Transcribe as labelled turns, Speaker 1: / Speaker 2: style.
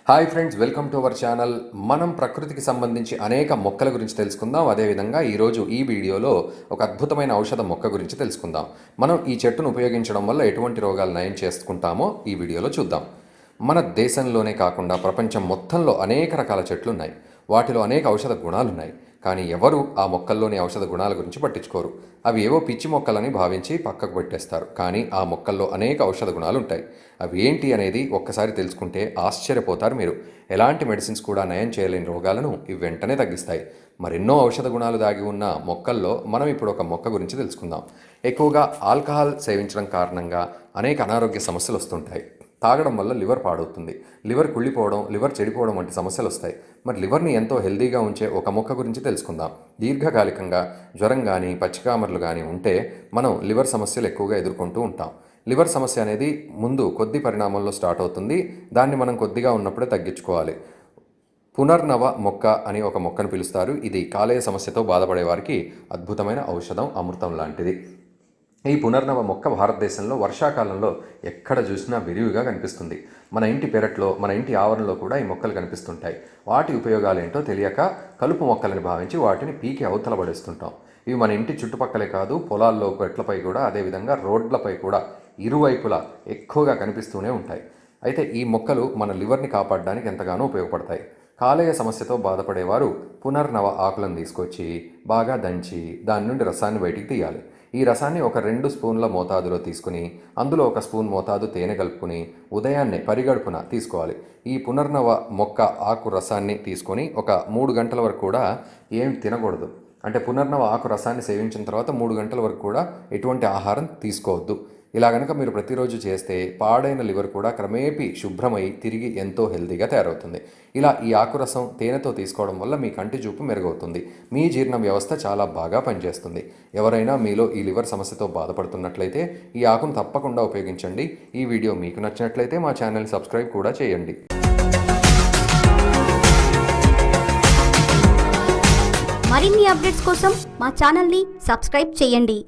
Speaker 1: Hi friends, welcome to our channel. మనం ప్రకృతికి సంబంధించి అనేక మొక్కల గురించి తెలుసుకుందాం. అదేవిధంగా ఈరోజు ఈ వీడియోలో ఒక అద్భుతమైన ఔషధ మొక్క గురించి తెలుసుకుందాం. మనం ఈ చెట్టును ఉపయోగించడం వల్ల ఎటువంటి రోగాలు నయం చేసుకుంటామో ఈ వీడియోలో చూద్దాం. మన దేశంలోనే కాకుండా ప్రపంచం మొత్తంలో అనేక రకాల చెట్లు ఉన్నాయి. వాటిలో అనేక ఔషధ గుణాలు ఉన్నాయి. కానీ ఎవరు ఆ మొక్కల్లోని ఔషధ గుణాల గురించి పట్టించుకోరు. అవి ఏవో పిచ్చి మొక్కలని భావించి పక్కకు పెట్టేస్తారు. కానీ ఆ మొక్కల్లో అనేక ఔషధ గుణాలు ఉంటాయి. అవి ఏంటి అనేది ఒక్కసారి తెలుసుకుంటే ఆశ్చర్యపోతారు మీరు. ఎలాంటి మెడిసిన్స్ కూడా నయం చేయలేని రోగాలను ఇవి వెంటనే తగ్గిస్తాయి. మరెన్నో ఔషధ గుణాలు దాగి ఉన్న మొక్కల్లో మనం ఇప్పుడు ఒక మొక్క గురించి తెలుసుకుందాం. ఎక్కువగా ఆల్కహాల్ సేవించడం కారణంగా అనేక అనారోగ్య సమస్యలు వస్తుంటాయి. తాగడం వల్ల లివర్ పాడవుతుంది, లివర్ కుళ్ళిపోవడం, లివర్ చెడిపోవడం వంటి సమస్యలు వస్తాయి. మరి లివర్ని ఎంతో హెల్దీగా ఉంచే ఒక మొక్క గురించి తెలుసుకుందాం. దీర్ఘకాలికంగా జ్వరం కానీ పచ్చికామర్లు కానీ ఉంటే మనం లివర్ సమస్యలు ఎక్కువగా ఎదుర్కొంటూ ఉంటాం. లివర్ సమస్య అనేది ముందు కొద్ది పరిణామంలో స్టార్ట్ అవుతుంది. దాన్ని మనం కొద్దిగా ఉన్నప్పుడే తగ్గించుకోవాలి. పునర్నవ మొక్క అని ఒక మొక్కను పిలుస్తారు. ఇది కాలేయ సమస్యతో బాధపడే వారికి అద్భుతమైన ఔషధం, అమృతం లాంటిది. ఈ పునర్నవ మొక్క భారతదేశంలో వర్షాకాలంలో ఎక్కడ చూసినా విరివిగా కనిపిస్తుంది. మన ఇంటి పెరట్లో, మన ఇంటి ఆవరణలో కూడా ఈ మొక్కలు కనిపిస్తుంటాయి. వాటి ఉపయోగాలు ఏంటో తెలియక కలుపు మొక్కలని భావించి వాటిని పీకి అవతల పడేస్తుంటాం. ఇవి మన ఇంటి చుట్టుపక్కలే కాదు, పొలాల్లో, గట్లపై కూడా, అదేవిధంగా రోడ్లపై కూడా ఇరువైపులా ఎక్కువగా కనిపిస్తూనే ఉంటాయి. అయితే ఈ మొక్కలు మన లివర్ని కాపాడడానికి ఎంతగానో ఉపయోగపడతాయి. కాలేయ సమస్యతో బాధపడేవారు పునర్నవ ఆకులను తీసుకొచ్చి బాగా దంచి దాని నుండి రసాన్ని బయటికి తీయాలి. ఈ రసాన్ని ఒక 2 స్పూన్ల మోతాదులో తీసుకుని అందులో 1 స్పూన్ మోతాదు తేనె కలుపుకుని ఉదయాన్నే పరిగడుపున తీసుకోవాలి. ఈ పునర్నవ మొక్క ఆకు రసాన్ని తీసుకొని ఒక 3 గంటల వరకు కూడా ఏం తినకూడదు. అంటే పునర్నవ ఆకు రసాన్ని సేవించిన తర్వాత 3 గంటల వరకు కూడా ఎటువంటి ఆహారం తీసుకోవద్దు. ఇలా కనుక మీరు ప్రతిరోజు చేస్తే పాడైన లివర్ కూడా క్రమేపీ శుభ్రమై తిరిగి ఎంతో హెల్తీగా తయారవుతుంది. ఇలా ఈ ఆకురసం తేనెతో తీసుకోవడం వల్ల మీ కంటి చూపు మెరుగవుతుంది. మీ జీర్ణ వ్యవస్థ చాలా బాగా పనిచేస్తుంది. ఎవరైనా మీలో ఈ లివర్ సమస్యతో బాధపడుతున్నట్లయితే ఈ ఆకును తప్పకుండా ఉపయోగించండి. ఈ వీడియో మీకు నచ్చినట్లయితే మా ఛానల్ సబ్స్క్రైబ్ కూడా చేయండి.
Speaker 2: మరిన్ని అప్డేట్స్ కోసం మా ఛానల్ని సబ్స్క్రైబ్ చేయండి.